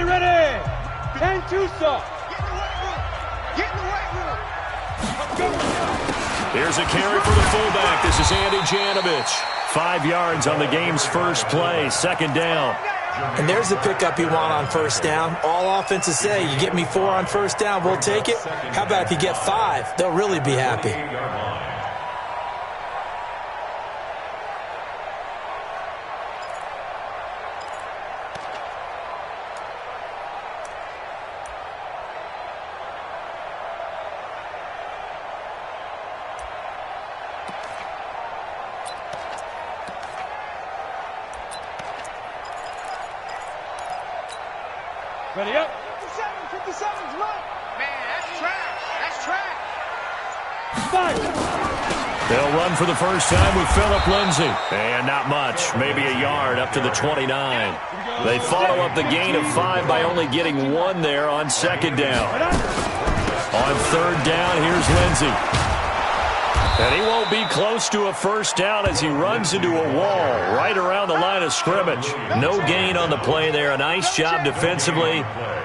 Everybody ready? 10 Tucson. Get in the weight room. Here's a carry for the fullback. This is Andy Janovich. 5 yards on the game's first play, second down. And there's the pickup you want on first down. All offenses say, you get me 4 on first down, we'll take it. How about if you get 5? They'll really be happy. Ready up. 57, come on. Man, that's trash. That's trash. Five. They'll run for the first time with Phillip Lindsay. And not much, maybe a yard up to the 29. They follow up the gain of 5 by only getting 1 there on second down. On third down, here's Lindsay. And he won't be close to a first down as he runs into a wall right around the line of scrimmage. No gain on the play there. A nice job defensively.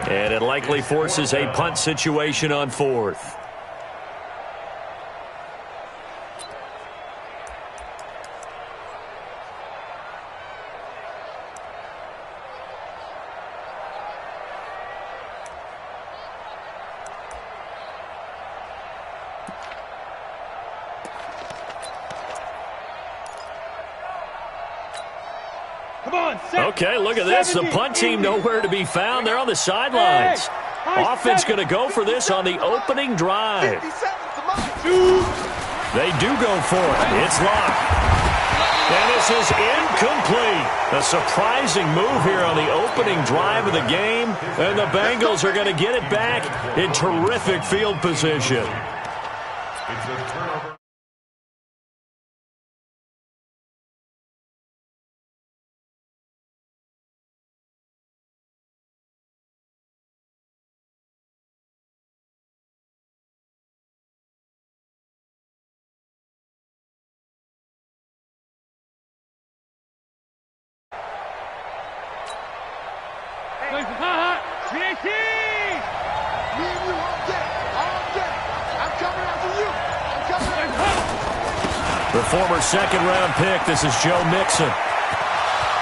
And it likely forces a punt situation on fourth. Okay, look at this. The punt team nowhere to be found. They're on the sidelines. Offense going to go for this on the opening drive. They do go for it. It's locked. And this is incomplete. A surprising move here on the opening drive of the game. And the Bengals are going to get it back in terrific field position. The former second-round pick, this is Joe Mixon.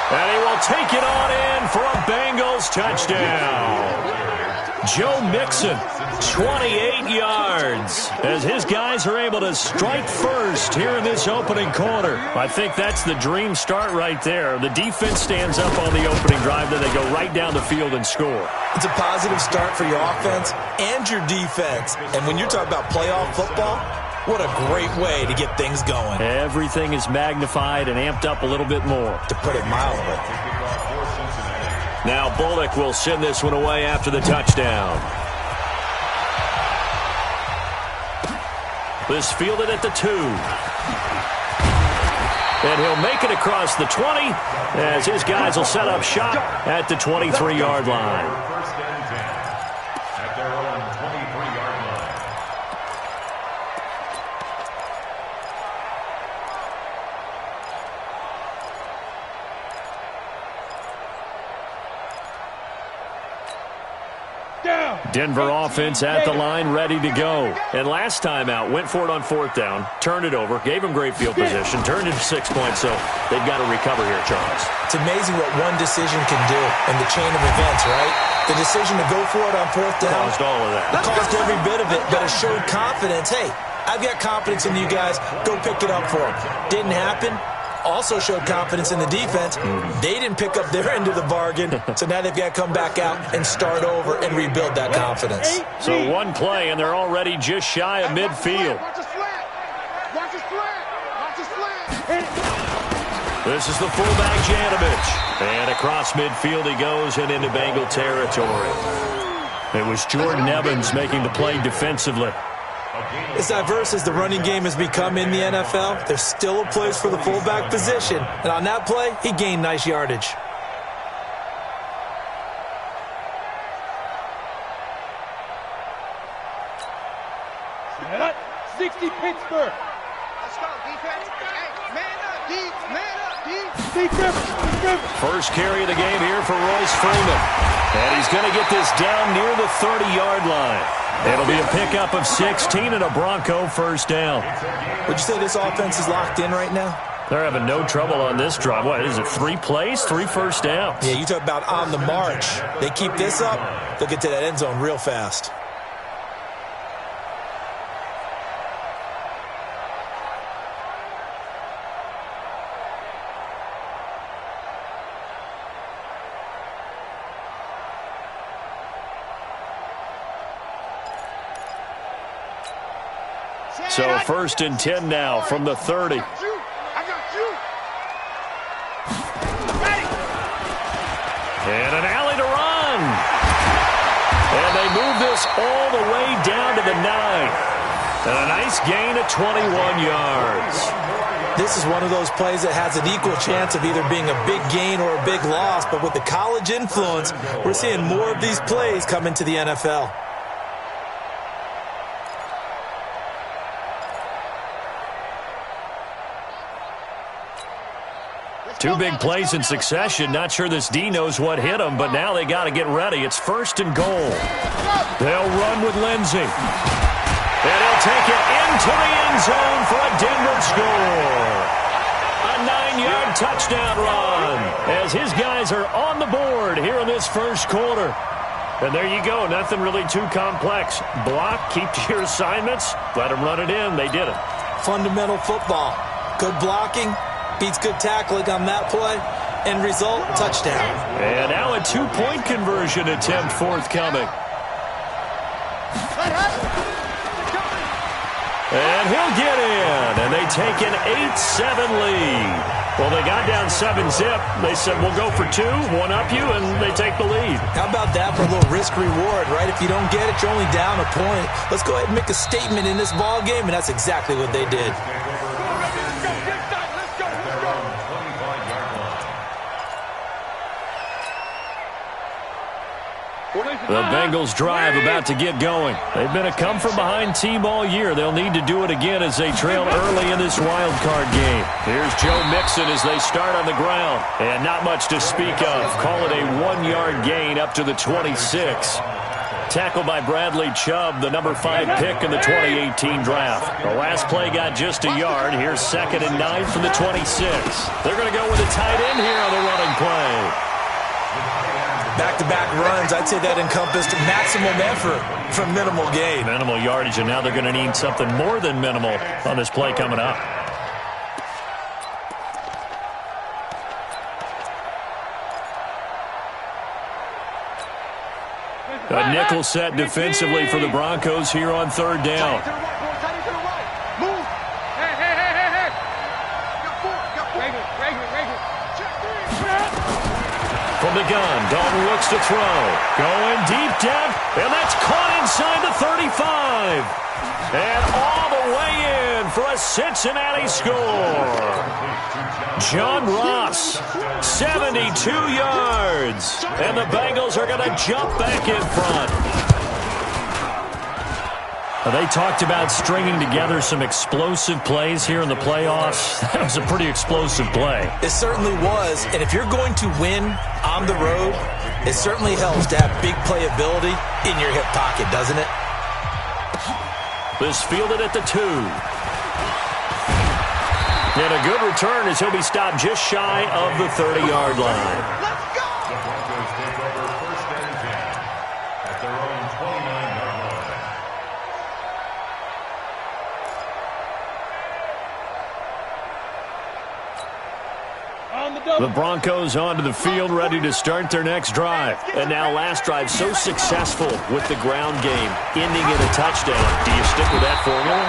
And he will take it on in for a Bengals touchdown. Joe Mixon, 28 yards, as his guys are able to strike first here in this opening quarter. I think that's the dream start right there. The defense stands up on the opening drive, then they go right down the field and score. It's a positive start for your offense and your defense. And when you're talking about playoff football, what a great way to get things going. Everything is magnified and amped up a little bit more. To put it mildly. Now Bullock will send this one away after the touchdown. This fielded at the 2. And he'll make it across the 20 as his guys will set up shop at the 23-yard line. Denver offense at the line, ready to go. And last time out, went for it on fourth down, turned it over, gave them great field position, turned it to 6 points, so they've got to recover here, Charles. It's amazing what one decision can do in the chain of events, right? The decision to go for it on fourth down caused all of that. It caused every bit of it, but it showed confidence. Hey, I've got confidence in you guys. Go pick it up for them. Didn't happen. Also showed confidence in the defense. They didn't pick up their end of the bargain, so now they've got to come back out and start over and rebuild that confidence. So one play, and they're already just shy of midfield. This is the fullback, Janovich. And across midfield he goes and into Bengal territory. It was Jordan Evans making the play defensively. As diverse as the running game has become in the NFL, there's still a place for the fullback position. And on that play, he gained nice yardage. Set up, 60 Pittsburgh. Let's go, defense. Hey, man up, D. Man up, D. First carry of the game here for Royce Freeman. And he's going to get this down near the 30-yard line. It'll be a pickup of 16 and a Bronco first down. Would you say this offense is locked in right now? They're having no trouble on this drive. What is it, 3 plays, 3 first downs? Yeah, you talk about on the march. They keep this up, they'll get to that end zone real fast. So first and 10 now from the 30. And an alley to run. And they move this all the way down to the 9. And a nice gain of 21 yards. This is one of those plays that has an equal chance of either being a big gain or a big loss. But with the college influence, we're seeing more of these plays come into the NFL. Two big plays in succession. Not sure this D knows what hit him, but now they got to get ready. It's first and goal. They'll run with Lindsey. And he'll take it into the end zone for a Denver score. A 9-yard touchdown run as his guys are on the board here in this first quarter. And there you go. Nothing really too complex. Block, keep to your assignments, let them run it in. They did it. Fundamental football. Good blocking. Beats good tackling on that play. End result, touchdown. And now a 2-point conversion attempt forthcoming. And he'll get in. And they take an 8-7 lead. Well, they got down 7-zip. They said, we'll go for 2, one up you, and they take the lead. How about that for a little risk-reward, right? If you don't get it, you're only down a point. Let's go ahead and make a statement in this ball game, and that's exactly what they did. The Bengals drive about to get going. They've been a come-from-behind team all year. They'll need to do it again as they trail early in this wild card game. Here's Joe Mixon as they start on the ground. And not much to speak of. Call it a 1-yard gain up to the 26. Tackled by Bradley Chubb, the number 5 pick in the 2018 draft. The last play got just a yard. Here's 2nd and 9 from the 26. They're going to go with a tight end here on the running play. Back-to-back runs, I'd say that encompassed maximum effort for minimal gain. Minimal yardage, and now they're going to need something more than minimal on this play coming up. A nickel set defensively for the Broncos here on 3rd down. From the gun, Dalton looks to throw. Going deep down, and that's caught inside the 35. And all the way in for a Cincinnati score. John Ross, 72 yards. And the Bengals are going to jump back in front. They talked about stringing together some explosive plays here in the playoffs. That was a pretty explosive play. It certainly was. And if you're going to win on the road, it certainly helps to have big playability in your hip pocket, doesn't it? This fielded at the 2. And a good return as he'll be stopped just shy of the 30-yard line. The Broncos onto the field, ready to start their next drive. And now last drive so successful with the ground game, ending in a touchdown. Do you stick with that formula?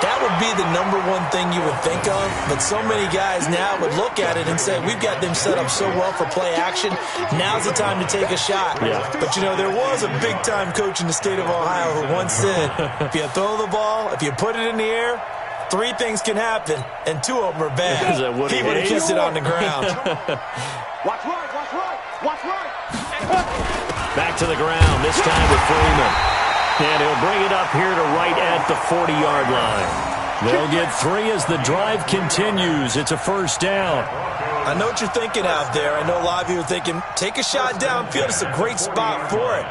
That would be the number one thing you would think of, but so many guys now would look at it and say, we've got them set up so well for play action, now's the time to take a shot. Yeah. But, you know, there was a big-time coach in the state of Ohio who once said, if you throw the ball, if you put it in the air, 3 things can happen, and 2 of them are bad. He would have kissed it on the ground. Watch right, watch right, watch right. Back to the ground, this time with Freeman. And he'll bring it up here to right at the 40-yard line. They'll get 3 as the drive continues. It's a first down. I know what you're thinking out there. I know a lot of you are thinking, take a shot downfield. It's a great spot for it.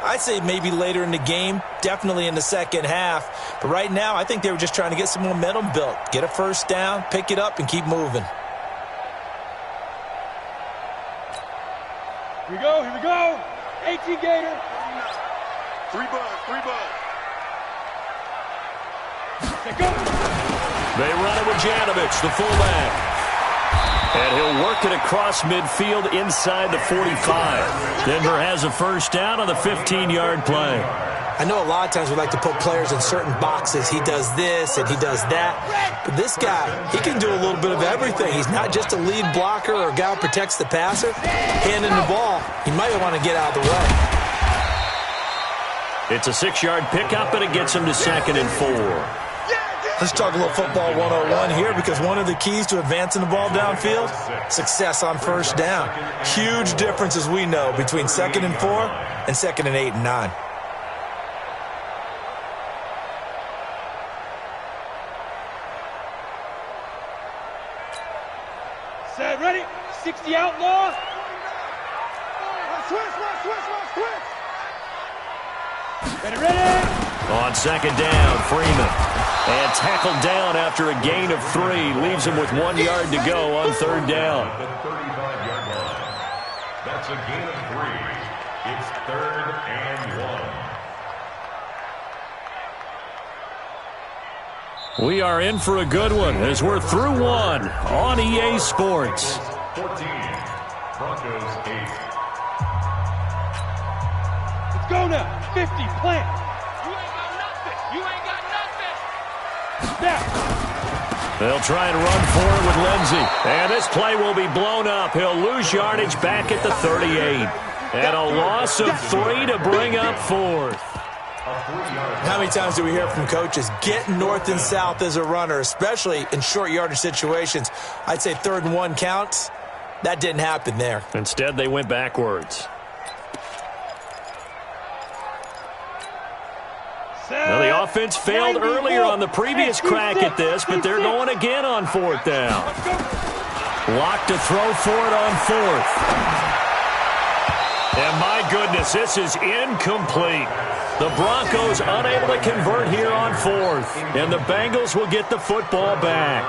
I'd say maybe later in the game, definitely in the second half. But right now, I think they were just trying to get some momentum built. Get a first down, pick it up, and keep moving. Here we go, here we go. 18 Gator. 3 buds. Take go. They run it with Janovich, the fullback. And he'll work it across midfield inside the 45. Denver has a first down on the 15-yard play. I know a lot of times we like to put players in certain boxes. He does this and he does that. But this guy, he can do a little bit of everything. He's not just a lead blocker or a guy who protects the passer. Handing the ball, he might want to get out of the way. It's a 6-yard pickup, and it gets him to 2nd and 4. Let's talk a little football 101 here, because one of the keys to advancing the ball downfield, success on first down. Huge difference, as we know, between 2nd and 4 and 2nd and 8 and 9. Set, ready. 60 outlaw. Switch. Ready. On 2nd down, Freeman. And tackled down after a gain of 3. Leaves him with 1 yard to go on 3rd down. The 35-yard line. That's a gain of 3. It's 3rd and 1. We are in for a good one as we're through one on EA Sports. 14. Broncos 8. Let's go now. 50, plant. They'll try and run for it with Lindsey. And this play will be blown up. He'll lose yardage back at the 38. And a loss of 3 to bring up 4th. How many times do we hear from coaches, get north and south as a runner, especially in short yardage situations? I'd say 3rd and 1 counts. That didn't happen there. Instead, they went backwards. Now, the offense failed earlier on the previous crack at this, but they're going again on 4th down. Locked to throw for it on 4th. And my goodness, this is incomplete. The Broncos unable to convert here on 4th, and the Bengals will get the football back.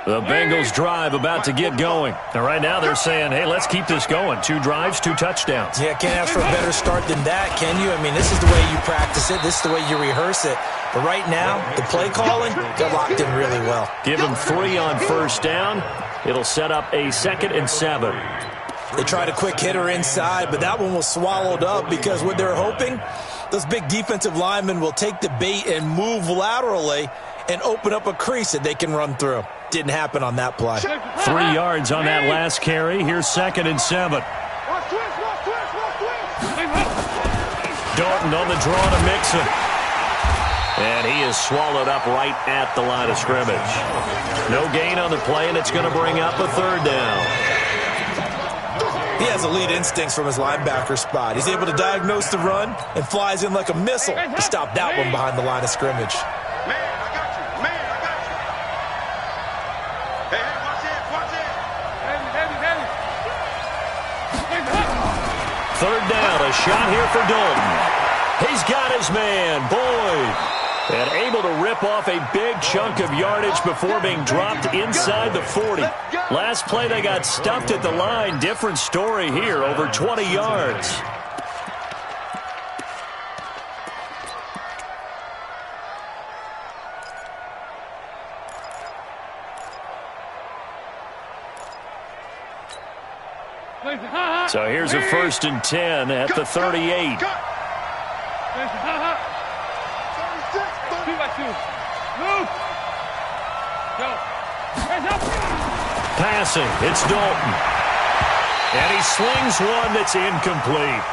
The Bengals drive about to get going. And right now they're saying, hey, let's keep this going. 2 drives, 2 touchdowns. Yeah, can't ask for a better start than that, can you? I mean, this is the way you practice it. This is the way you rehearse it. But right now, the play calling, they're locked in really well. Give them 3 on first down. It'll set up a 2nd and 7. They tried a quick hitter inside, but that one was swallowed up because what they're hoping, those big defensive linemen will take the bait and move laterally and open up a crease that they can run through. Didn't happen on that play. 3 yards on that last carry. Here's 2nd and 7. Dalton on the draw to Mixon. And he is swallowed up right at the line of scrimmage. No gain on the play, and it's going to bring up a 3rd down. He has elite instincts from his linebacker spot. He's able to diagnose the run and flies in like a missile to stop that one behind the line of scrimmage. Third down, a shot here for Dalton. He's got his man, Boyd. And able to rip off a big chunk of yardage before being dropped inside the 40. Last play, they got stuffed at the line. Different story here, over 20 yards. So here's a 1st and 10 at the 38. 2 by 2. Move. Go. Hands up. Passing, it's Dalton. And he slings one that's incomplete.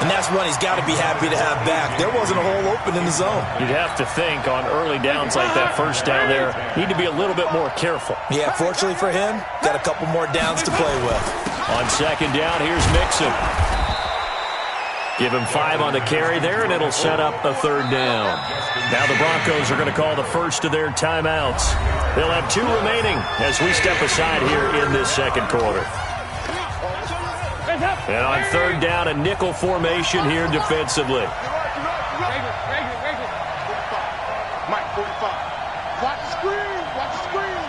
And that's one he's got to be happy to have back. There wasn't a hole open in the zone. You'd have to think on early downs like that first down there, need to be a little bit more careful. Yeah, fortunately for him, got a couple more downs to play with. On 2nd down, here's Mixon. Give him 5 on the carry there, and it'll set up a 3rd down. Now the Broncos are going to call the first of their timeouts. They'll have 2 remaining as we step aside here in this second quarter. And on 3rd down, a nickel formation here defensively. Mike, 45. Watch the screen. Watch the screen.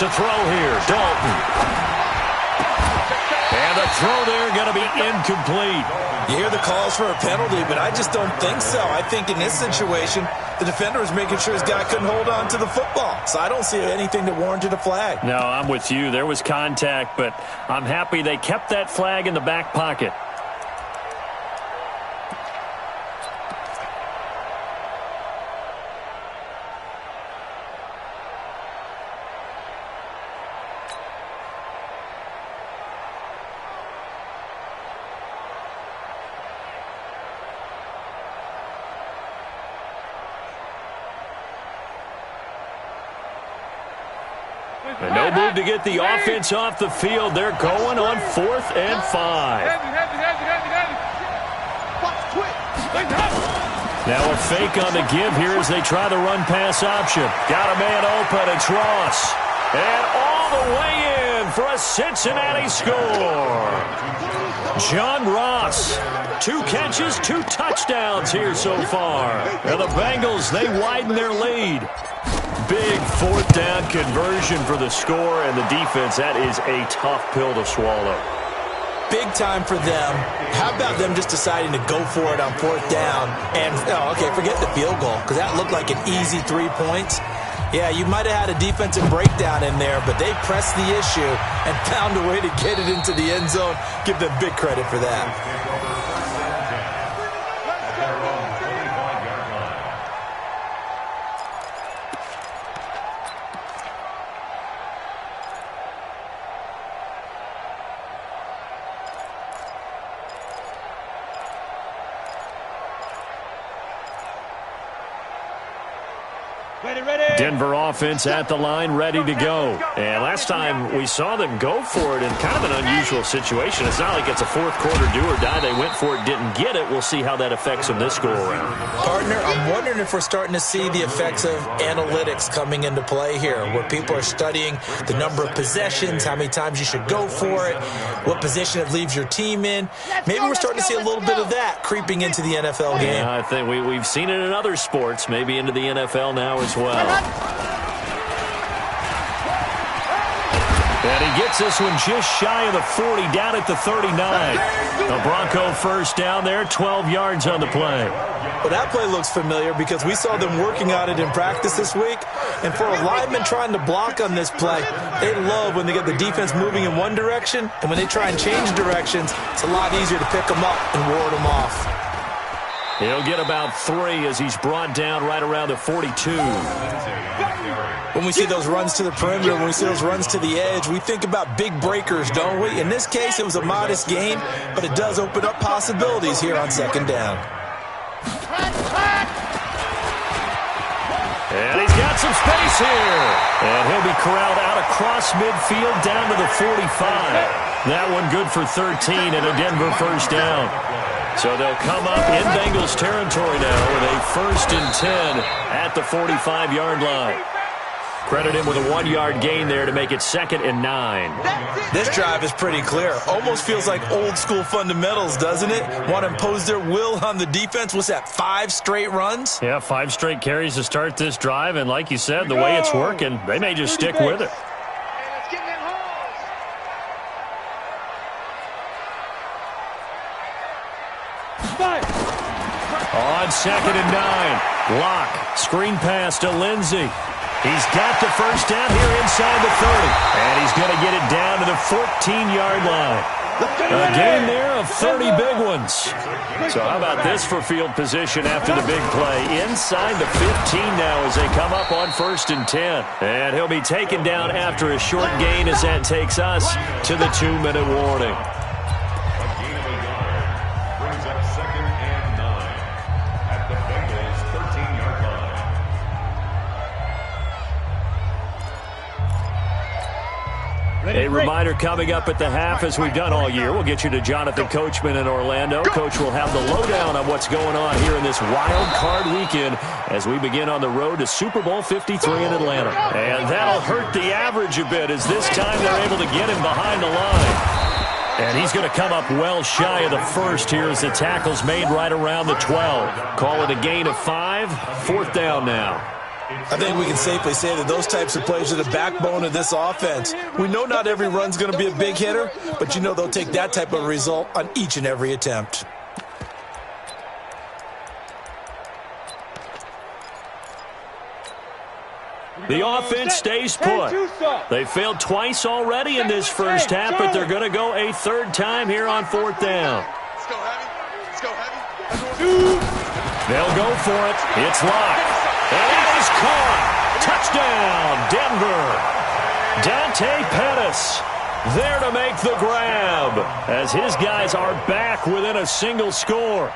To throw here, Dalton. And the throw there going to be incomplete. You hear the calls for a penalty, but I just don't think so. I think in this situation, the defender was making sure his guy couldn't hold on to the football. So I don't see anything that warranted a flag. No, I'm with you. There was contact, but I'm happy they kept that flag in the back pocket. And no move to get the offense off the field. They're going on 4th and 5. Now a fake on the give here as they try the run-pass option. Got a man open. It's Ross. And all the way in for a Cincinnati score. John Ross. 2 catches, 2 touchdowns here so far. And the Bengals, they widen their lead. Big 4th down conversion for the score, and the defense, that is a tough pill to swallow. Big time for them. How about them just deciding to go for it on 4th down? And, forget the field goal, because that looked like an easy 3 points. Yeah, you might have had a defensive breakdown in there, but they pressed the issue and found a way to get it into the end zone. Give them big credit for that. Denver offense at the line, ready to go. And last time we saw them go for it in kind of an unusual situation. It's not like it's a 4th quarter do or die. They went for it, didn't get it. We'll see how that affects them this go-around. Partner, I'm wondering if we're starting to see the effects of analytics coming into play here, where people are studying the number of possessions, how many times you should go for it, what position it leaves your team in. Maybe we're starting to see a little bit of that creeping into the NFL game. Yeah, I think we've seen it in other sports, maybe into the NFL now as well. And he gets this one just shy of the 40, down at the 39. A Bronco first down there, 12 yards on the play. Well, that play looks familiar because we saw them working on it in practice this week. And for a lineman trying to block on this play, they love when they get the defense moving in one direction. And when they try and change directions, it's a lot easier to pick them up and ward them off. He'll get about 3 as he's brought down right around the 42. When we see those runs to the perimeter, when we see those runs to the edge, we think about big breakers, don't we? In this case, it was a modest gain, but it does open up possibilities here on 2nd down. And he's got some space here. And he'll be corralled out across midfield down to the 45. That one good for 13 and a Denver first down. So they'll come up in Bengals territory now with a 1st and 10 at the 45-yard line. Credit him with a 1-yard gain there to make it 2nd and 9. This drive is pretty clear. Almost feels like old-school fundamentals, doesn't it? Want to impose their will on the defense. What's that, 5 straight runs? Yeah, 5 straight carries to start this drive. And like you said, the way it's working, they may just stick with it. On 2nd and 9, Locke, screen pass to Lindsey. He's got the first down here inside the 30, and he's going to get it down to the 14-yard line. A gain there of 30 big ones. So how about this for field position after the big play? Inside the 15 now as they come up on 1st and 10. And he'll be taken down after a short gain as that takes us to the 2-minute warning. A reminder coming up at the half, as we've done all year. We'll get you to Jonathan Coachman in Orlando. Coach will have the lowdown on what's going on here in this wild card weekend as we begin on the road to Super Bowl 53 in Atlanta. And that'll hurt the average a bit as this time they're able to get him behind the line. And he's going to come up well shy of the first here as the tackle's made right around the 12. Call it a gain of 5. 4th down now. I think we can safely say that those types of plays are the backbone of this offense. We know not every run's going to be a big hitter, but you know they'll take that type of result on each and every attempt. The offense stays put. They failed twice already in this first half, but they're going to go a 3rd time here on 4th down. Let's go heavy. Let's go heavy. They'll go for it. It's locked. And it is caught. Touchdown, Denver. Dante Pettis there to make the grab as his guys are back within a single score.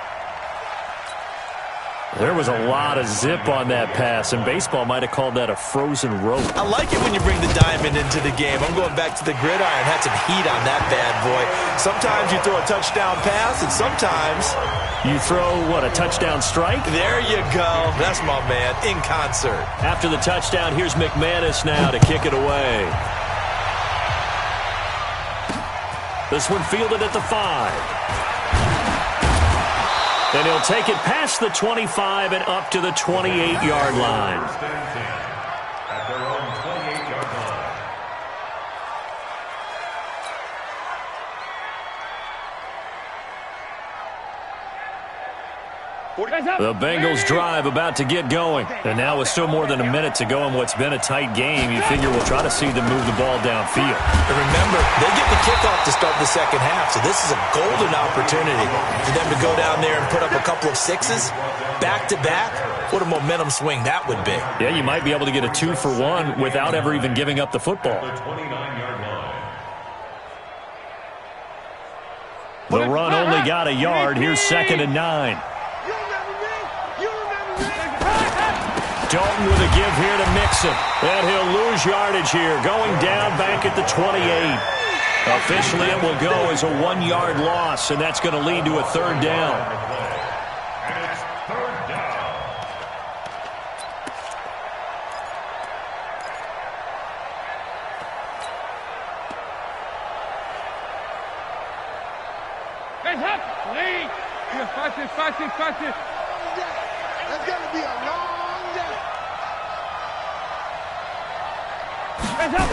There was a lot of zip on that pass, and baseball might have called that a frozen rope. I like it when you bring the diamond into the game. I'm going back to the gridiron. Had some heat on that bad boy. Sometimes you throw a touchdown pass, and sometimes you throw, what, a touchdown strike? There you go. That's my man, in concert. After the touchdown, here's McManus now to kick it away. This one fielded at the 5. And he'll take it past the 25 and up to the 28-yard line. At their own 28-yard line. The Bengals drive about to get going. And now with still more than a minute to go in what's been a tight game, you figure we'll try to see them move the ball downfield. And remember, they get the kickoff to start the second half, so this is a golden opportunity for them to go down there and put up a couple of sixes back-to-back. What a momentum swing that would be. Yeah, you might be able to get a 2-for-1 without ever even giving up the football. The 29-yard line. The run only got a yard. Here's 2nd and 9. Dalton with a give here to Mixon. And he'll lose yardage here, going down back at the 28. Officially, it will go as a 1-yard loss, and that's going to lead to a 3rd down. And it's 3rd down. Hands up! Lead! Fast it, fast it, fast it! That's going to be a long day. Hands up!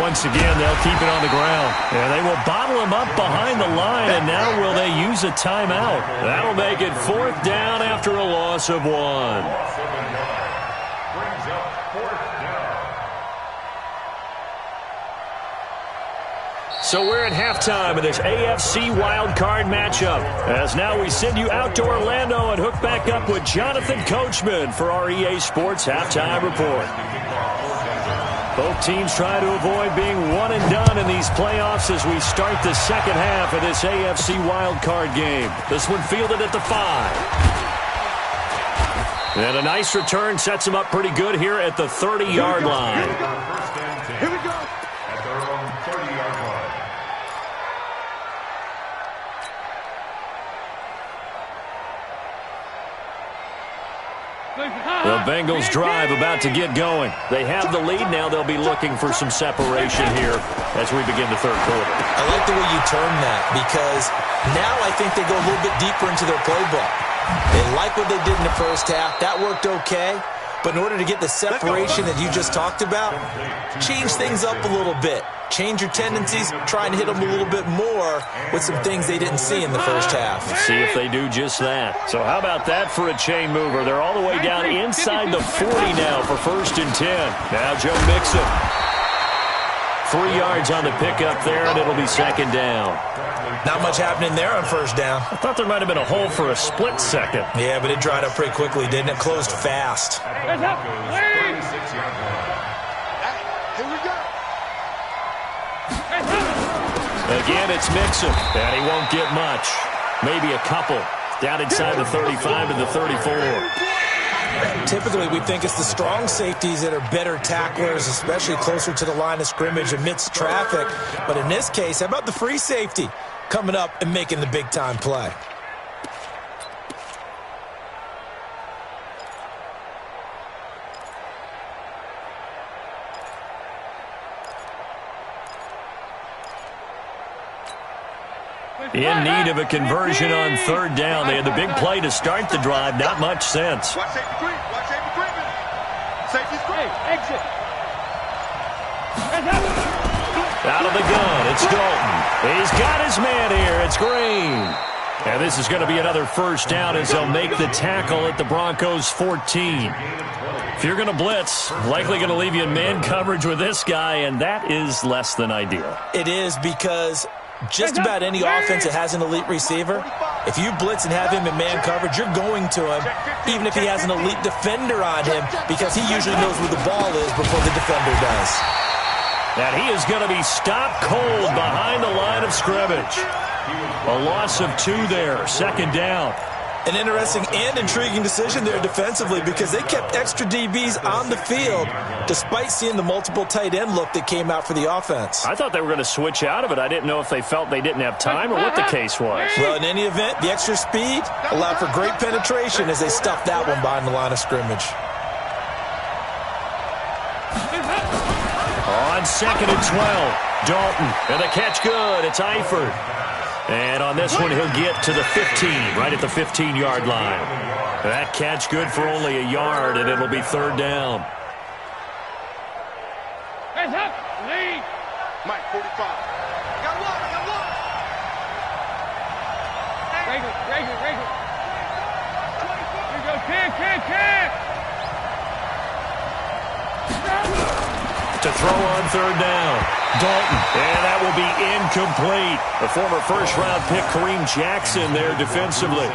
Once again, they'll keep it on the ground. And they will bottle him up behind the line, and now will they use a timeout? That'll make it 4th down after a loss of 1. Brings up 4th down. So we're at halftime of this AFC wildcard matchup. As now we send you out to Orlando and hook back up with Jonathan Coachman for our EA Sports Halftime Report. Both teams try to avoid being one and done in these playoffs as we start the second half of this AFC wildcard game. This one fielded at the 5. And a nice return sets them up pretty good here at the 30-yard line. Here we go. At their own 30-yard line. The Bengals drive about to get going. They have the lead. Now they'll be looking for some separation here as we begin the 3rd quarter. I like the way you term that because now I think they go a little bit deeper into their playbook. They like what they did in the first half. That worked okay. But in order to get the separation that you just talked about, change things up a little bit. Change your tendencies, try and hit them a little bit more with some things they didn't see in the first half. See if they do just that. So how about that for a chain mover? They're all the way down inside the 40 now for 1st and 10. Now Joe Mixon. 3 yards on the pickup there, and it'll be 2nd down. Not much happening there on 1st down. I thought there might have been a hole for a split second. Yeah, but it dried up pretty quickly, didn't it? Closed fast. Hands up! Lead! 36-yard line. Here we go. Hands up! Again, it's Mixon, and he won't get much. Maybe a couple. Down inside the 35 to the 34. Typically, we think it's the strong safeties that are better tacklers, especially closer to the line of scrimmage amidst traffic. But in this case, how about the free safety coming up and making the big-time play? In need of a conversion on third down. They had the big play to start the drive. Not much sense. Watch safety creep. Watch safety creeping. Safety's creep. Exit. Out of the gun, it's Dalton. He's got his man here. It's Green. And this is going to be another first down as they'll make the tackle at the Broncos 14. If you're going to blitz, likely going to leave you in man coverage with this guy, and that is less than ideal. It is, because just about any offense that has an elite receiver, if you blitz and have him in man coverage, you're going to him, even if he has an elite defender on him, because he usually knows where the ball is before the defender does. And he is going to be stopped cold behind the line of scrimmage. A loss of 2 there, second down. An interesting and intriguing decision there defensively, because they kept extra DBs on the field despite seeing the multiple tight end look that came out for the offense. I thought they were going to switch out of it. I didn't know if they felt they didn't have time or what the case was. Well, in any event, the extra speed allowed for great penetration as they stuffed that one behind the line of scrimmage. On second and 12, Dalton. And the catch good. It's Eifert. And on this one, he'll get to the 15, right at the 15-yard line. That catch good for only a yard, and it'll be third down. Hands up. Lead. Mike, 45. Got one. Raise it. Here you go. Kick. To throw on third down, Dalton. And that will be incomplete. The former first-round pick, Kareem Jackson, there defensively.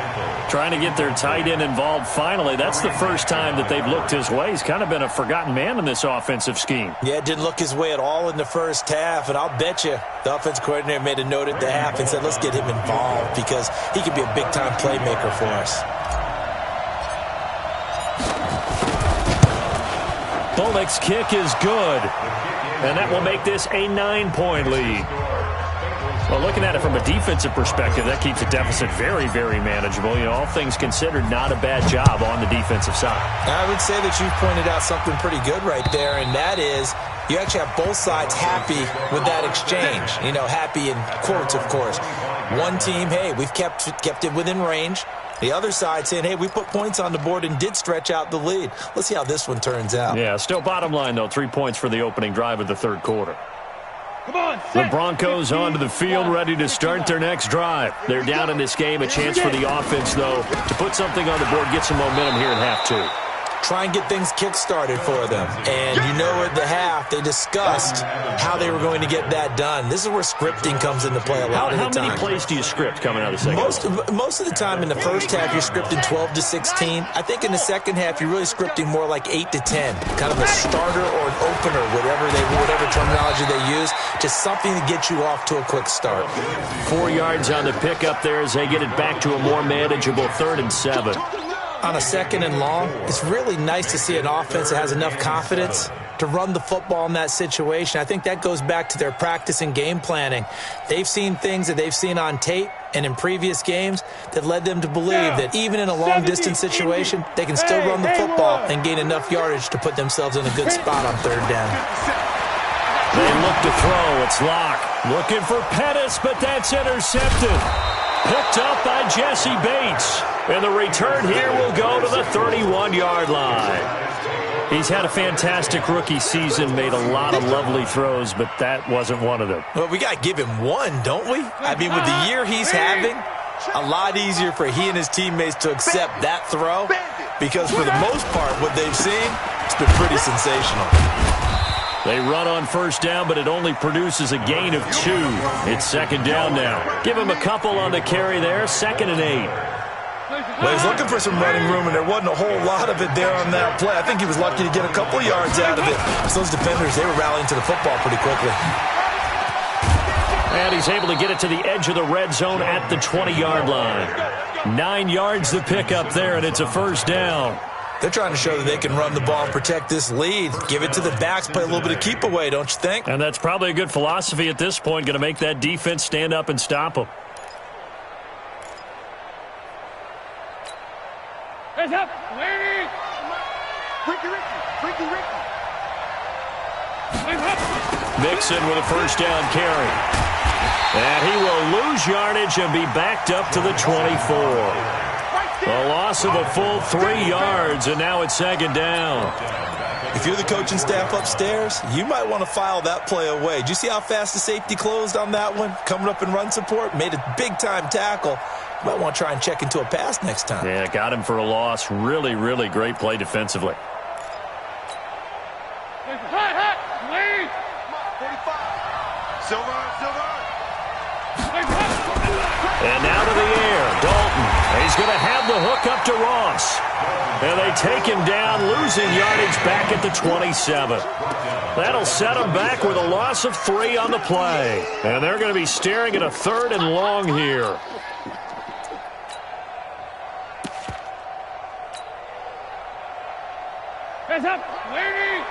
Trying to get their tight end involved finally. That's the first time that they've looked his way. He's kind of been a forgotten man in this offensive scheme. Yeah, it didn't look his way at all in the first half, and I'll bet you the offense coordinator made a note at the half and said, let's get him involved because he could be a big-time playmaker for us. Bullock's kick is good, and that will make this a 9-point lead. Well, looking at it from a defensive perspective, that keeps the deficit very, very manageable. You know, all things considered, not a bad job on the defensive side. I would say that you've pointed out something pretty good right there, and that is you actually have both sides happy with that exchange. You know, happy in quotes, of course. One team, hey, we've kept it within range. The other side saying, hey, we put points on the board and did stretch out the lead. Let's see how this one turns out. Yeah, still bottom line, though, 3 points for the opening drive of the third quarter. Come on. The Broncos onto the field, ready to start their next drive. They're down in this game. A chance for the offense, though, to put something on the board, get some momentum here in half 2. Try and get things kick-started for them. And you know at the half, they discussed how they were going to get that done. This is where scripting comes into play a lot of the time. How many plays do you script coming out of the second half? Most of the time in the first half, you're scripting 12 to 16. I think in the second half, you're really scripting more like 8 to 10. Kind of a starter or an opener, whatever terminology they use. Just something to get you off to a quick start. 4 yards on the pickup there as they get it back to a more manageable 3rd and 7. On a second and long, it's really nice to see an offense that has enough confidence to run the football in that situation. I think that goes back to their practice and game planning. They've seen things that they've seen on tape and in previous games that led them to believe that even in a long-distance situation, they can still run the football and gain enough yardage to put themselves in a good spot on third down. They look to throw. It's Locke. Looking for Pettis, but that's intercepted. Picked up by Jesse Bates. And the return here will go to the 31-yard line. He's had a fantastic rookie season, made a lot of lovely throws, but that wasn't one of them. Well, we got to give him one, don't we? I mean, with the year he's having, a lot easier for he and his teammates to accept that throw because for the most part, what they've seen, it's been pretty sensational. They run on first down, but it only produces a gain of 2. It's second down now. Give him a couple on the carry there, 2nd and 8. Well, he's looking for some running room, and there wasn't a whole lot of it there on that play. I think he was lucky to get a couple yards out of it. So those defenders, they were rallying to the football pretty quickly. And he's able to get it to the edge of the red zone at the 20-yard line. 9 yards to pick up there, and it's a first down. They're trying to show that they can run the ball and protect this lead. Give it to the backs, play a little bit of keep away, don't you think? And that's probably a good philosophy at this point, going to make that defense stand up and stop them. Hands up! Lady! Ricky. Mixon with a first down carry. And he will lose yardage and be backed up to the 24. A loss of a full 3 yards, and now it's second down. If you're the coaching staff upstairs, you might want to file that play away. Did you see how fast the safety closed on that one? Coming up in run support, made a big-time tackle. You might want to try and check into a pass next time. Yeah, got him for a loss. Really, really great play defensively. Lead! 45. Silver. And now to the air, Dalton. He's going to have the hook up to Ross. And they take him down, losing yardage back at the 27. That'll set him back with a loss of 3 on the play. And they're going to be staring at a 3rd and long here. Hands up! Lady!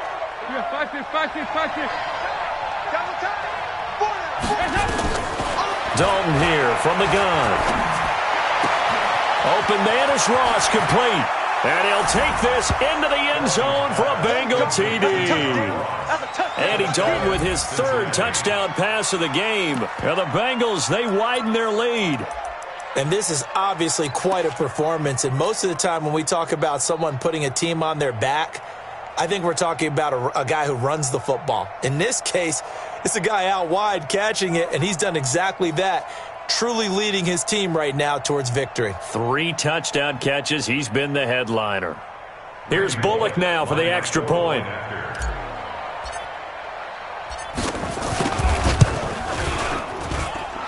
Fast it! Hands up! Dalton here from the gun. Open man is Ross, complete. And he'll take this into the end zone for a Bengal TD. Andy Dalton with his 3rd touchdown pass of the game. And the Bengals, they widen their lead. And this is obviously quite a performance. And most of the time when we talk about someone putting a team on their back, I think we're talking about a guy who runs the football. In this case, it's a guy out wide catching it, and he's done exactly that, truly leading his team right now towards victory. 3 touchdown catches. He's been the headliner. Here's Bullock now for the extra point.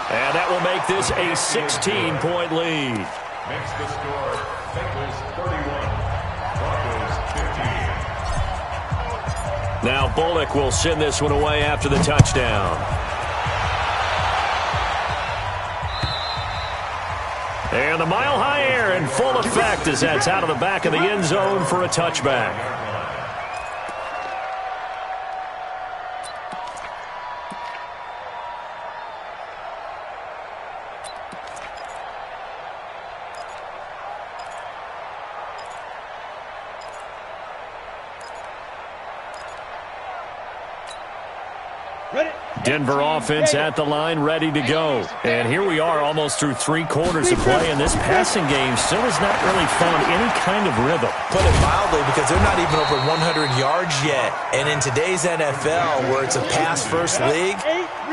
And that will make this a 16-point lead. Makes the score Bengals 31, Broncos 15. Now Bullock will send this one away after the touchdown. And the mile-high air in full effect as that's out of the back of the end zone for a touchback. Denver offense at the line, ready to go. And here we are almost through 3 quarters of play, and this passing game still has not really found any kind of rhythm. Put it mildly, because they're not even over 100 yards yet. And in today's NFL, where it's a pass-first league,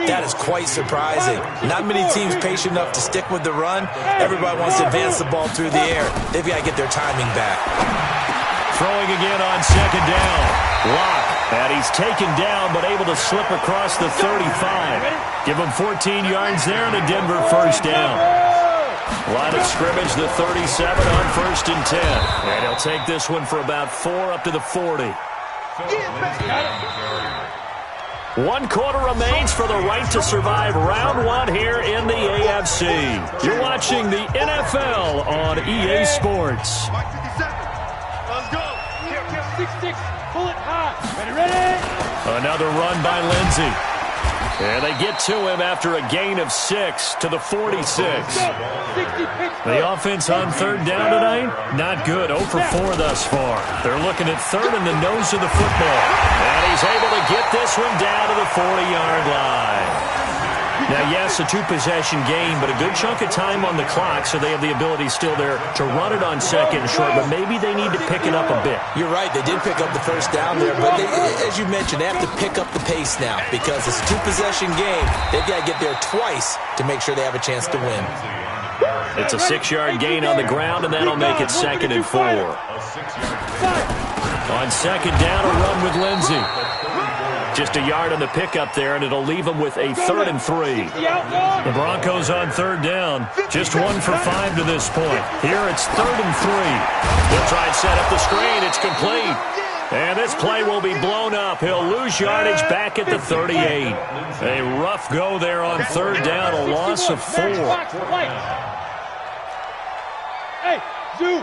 that is quite surprising. Not many teams patient enough to stick with the run. Everybody wants to advance the ball through the air. They've got to get their timing back. Throwing again on second down. Lock. And he's taken down, but able to slip across the 35. Give him 14 yards there and a Denver first down. Line of scrimmage, the 37 on 1st and 10. And he'll take this one for about 4 up to the 40. 1 quarter remains for the right to survive round 1 here in the AFC. You're watching the NFL on EA Sports. Let's go. 6-6. Pull it high. Ready? Another run by Lindsey. And they get to him after a gain of 6 to the 46. The offense on 3rd down tonight, not good. 0 for 4 thus far. They're looking at 3rd in the nose of the football. And he's able to get this one down to the 40-yard line. Now, yes, a 2-possession game, but a good chunk of time on the clock, so they have the ability still there to run it on 2nd and short, but maybe they need to pick it up a bit. You're right. They did pick up the first down there, but they, as you mentioned, they have to pick up the pace now because it's a 2-possession game. They've got to get there twice to make sure they have a chance to win. It's a 6-yard gain on the ground, and that'll make it 2nd and 4. On 2nd down, a run with Lindsey. Just a yard on the pickup there, and it'll leave them with a 3rd and 3. The Broncos on 3rd down. Just 1 for 5 to this point. Here it's 3rd and 3. They'll try and set up the screen. It's complete. And this play will be blown up. He'll lose yardage back at the 38. A rough go there on 3rd down, a loss of 4. Hey, Zoo.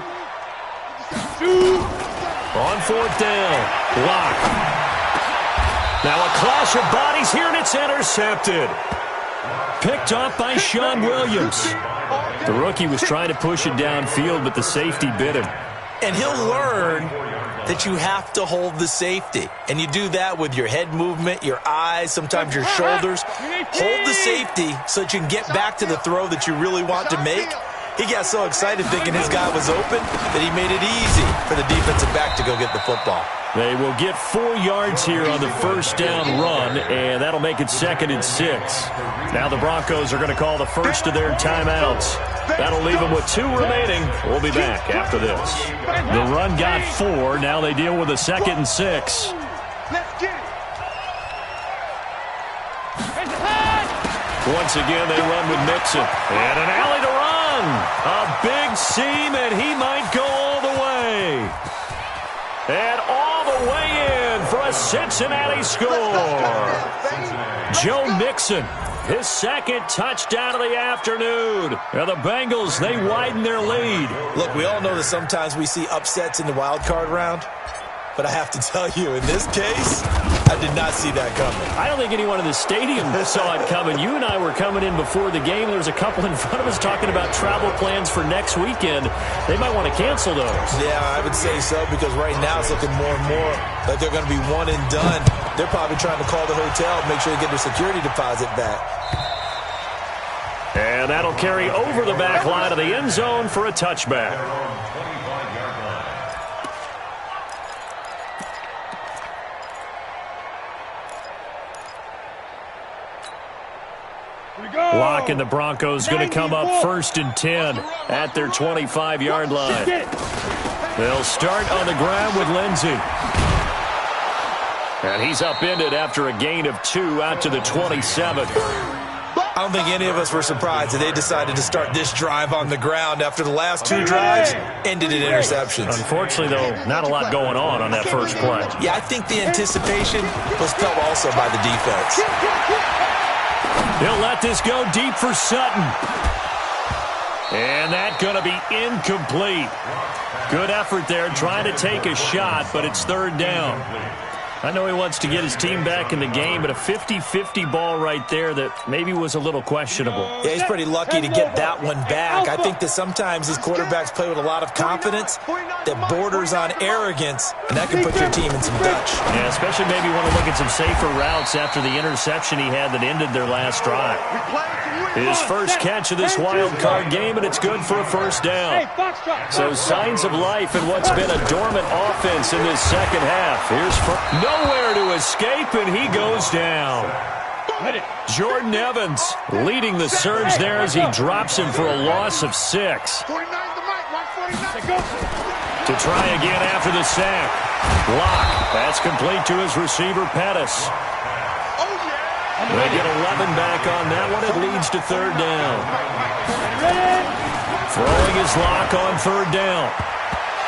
On 4th down. Lock. Now a clash of bodies here, and it's intercepted. Picked off by Sean Williams. The rookie was trying to push it downfield, but the safety bit him. And he'll learn that you have to hold the safety. And you do that with your head movement, your eyes, sometimes your shoulders. Hold the safety so that you can get back to the throw that you really want to make. He got so excited thinking his guy was open that he made it easy for the defensive back to go get the football. They will get 4 yards here on the first down run, and that'll make it 2nd and 6. Now the Broncos are going to call the first of their timeouts. That'll leave them with 2 remaining. We'll be back after this. The run got 4. Now they deal with a 2nd and 6. Let's get it. Once again, they run with Mixon. And an alley to run. A big seam, and he might go all the way. And all the way in for a Cincinnati score. Joe Mixon, his 2nd touchdown of the afternoon. And the Bengals, they widen their lead. Look, we all know that sometimes we see upsets in the wild card round. But I have to tell you, in this case, I did not see that coming. I don't think anyone in the stadium saw it coming. You and I were coming in before the game. There was a couple in front of us talking about travel plans for next weekend. They might want to cancel those. Yeah, I would say so, because right now it's looking more and more like they're going to be one and done. They're probably trying to call the hotel and make sure they get their security deposit back. And that'll carry over the back line of the end zone for a touchback. Lock and the Broncos going to come up 1st and 10 at their 25-yard line. They'll start on the ground with Lindsey. And he's upended after a gain of 2 out to the 27. I don't think any of us were surprised that they decided to start this drive on the ground after the last 2 drives ended in interceptions. Unfortunately, though, not a lot going on that first play. Yeah, I think the anticipation was felt also by the defense. He'll let this go deep for Sutton. And that's going to be incomplete. Good effort there trying to take a shot, but it's 3rd down. I know he wants to get his team back in the game, but a 50-50 ball right there that maybe was a little questionable. Yeah, he's pretty lucky to get that one back. I think that sometimes these quarterbacks play with a lot of confidence that borders on arrogance, and that can put your team in some dutch. Yeah, especially maybe want to look at some safer routes after the interception he had that ended their last drive. His first catch of this wild card game, and it's good for a 1st down. So signs of life in what's been a dormant offense in this second half. Here's nowhere to escape, and he goes down. Jordan Evans leading the surge there as he drops him for a loss of 6. To try again after the sack. Lock. That's complete to his receiver, Pettis. They get 11 back on that one. It leads to 3rd down. Throwing his Lock on 3rd down.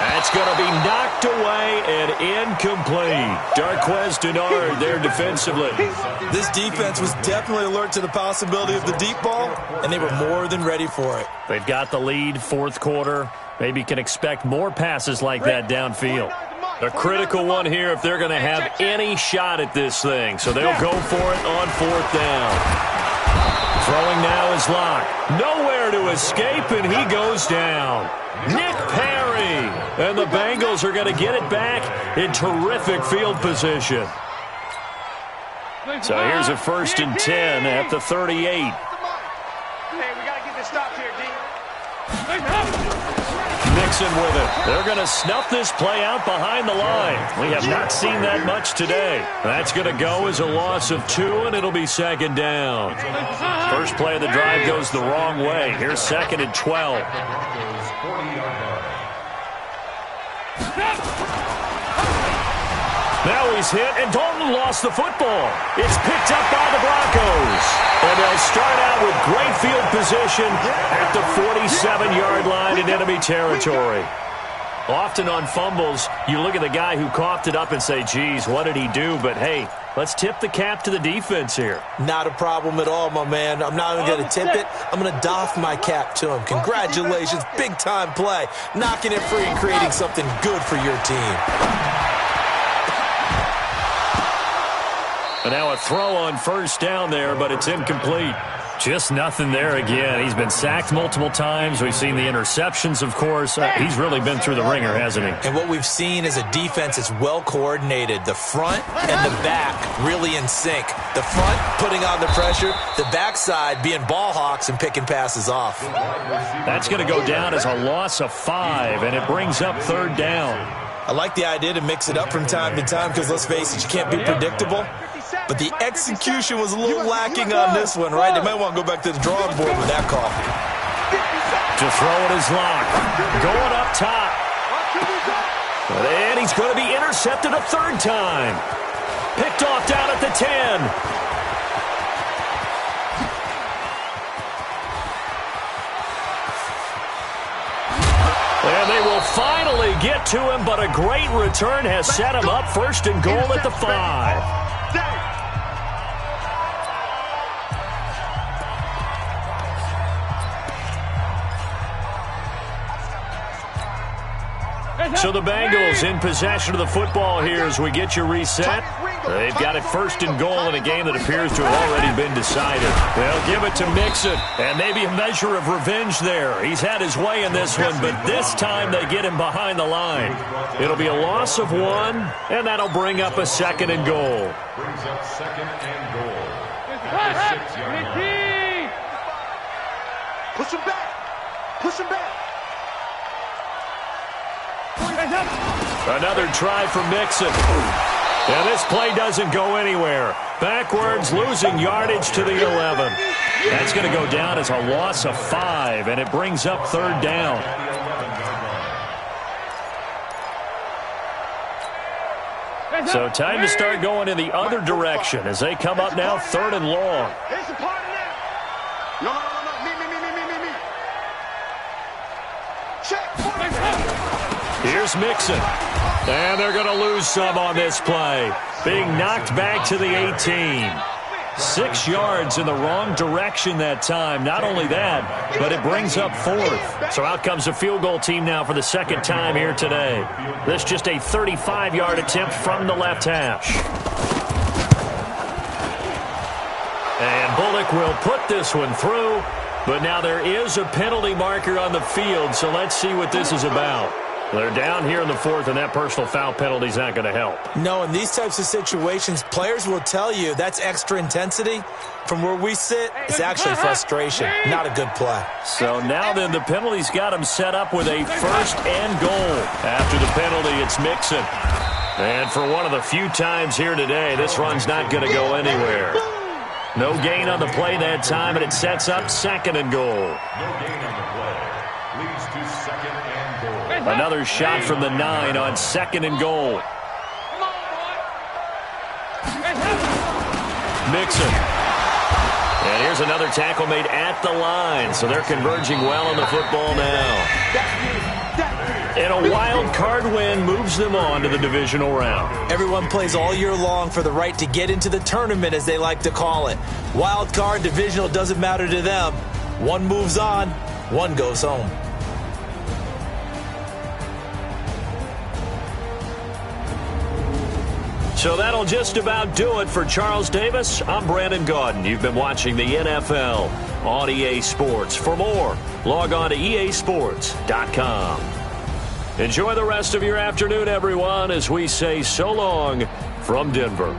That's going to be knocked away and incomplete. Darquez Denard there defensively. This defense was definitely alert to the possibility of the deep ball, and they were more than ready for it. They've got the lead, 4th quarter. Maybe can expect more passes like that downfield. A critical one here if they're going to have any shot at this thing. So they'll go for it on 4th down. Throwing now is Lock. Nowhere to escape, and he goes down. Nick Perry. And the Bengals are going to get it back in terrific field position. So here's a 1st and 10 at the 38. Hey, we got to get this stopped here, D. Mixon with it. They're going to snuff this play out behind the line. We have not seen that much today. That's going to go as a loss of 2, and it'll be 2nd down. First play of the drive goes the wrong way. Here's 2nd and 12. Now he's hit, and Dalton lost the football. It's picked up by the Broncos. And they'll start out with great field position at the 47-yard line in enemy territory. Often on fumbles, you look at the guy who coughed it up and say, geez, what did he do? But, hey, let's tip the cap to the defense here. Not a problem at all, my man. I'm not even going to tip it. I'm going to doff my cap to him. Congratulations. Big-time play. Knocking it free and creating something good for your team. And now a throw on first down there, but it's incomplete. Just nothing there again. He's been sacked multiple times. We've seen the interceptions, of course. He's really been through the ringer, hasn't he? And what we've seen is a defense that's well coordinated. The front and the back really in sync. The front putting on the pressure. The backside being ball hawks and picking passes off. That's going to go down as a loss of 5, and it brings up third down. I like the idea to mix it up from time to time because, let's face it, you can't be predictable. But the execution was a little lacking on this one, right? They might want to go back to the drawing board with that call. To throw it is locked. Going up top. And he's going to be intercepted a third time. Picked off down at the 10. And they will finally get to him, but a great return has set him up first and goal at the 5. So the Bengals in possession of the football here as we get you reset. They've got it first and goal in a game that appears to have already been decided. They'll give it to Mixon, and maybe a measure of revenge there. He's had his way in this one, but this time they get him behind the line. It'll be a loss of 1, and that'll bring up a second and goal. Brings up second and goal. At the 6-yard line. Push him back. Push him back. Another try for Mixon. And this play doesn't go anywhere. Backwards, losing yardage to the 11. That's going to go down as a loss of 5, and it brings up third down. So time to start going in the other direction as they come up now third and long. Here's the party now. No. Me. Check. Here's Mixon. And they're going to lose some on this play. Being knocked back to the 18. 6 yards in the wrong direction that time. Not only that, but it brings up fourth. So out comes a field goal team now for the second time here today. This just a 35-yard attempt from the left hash. And Bullock will put this one through. But now there is a penalty marker on the field, so let's see what this is about. They're down here in the fourth, and that personal foul penalty is not going to help. No, in these types of situations, players will tell you that's extra intensity. From where we sit, it's actually frustration, not a good play. So now then, the penalty's got him set up with a first and goal. After the penalty, it's Mixon. And for one of the few times here today, this run's not going to go anywhere. No gain on the play that time, and it sets up second and goal. No gain on the play. Leads to second and goal. Another shot from the 9 on second and goal. Mixon. And here's another tackle made at the line, so they're converging well on the football now. And a wild card win moves them on to the divisional round. Everyone plays all year long for the right to get into the tournament, as they like to call it. Wild card, divisional, doesn't matter to them. One moves on, one goes home. So that'll just about do it for Charles Davis. I'm Brandon Gaudin. You've been watching the NFL on EA Sports. For more, log on to easports.com. Enjoy the rest of your afternoon, everyone, as we say so long from Denver.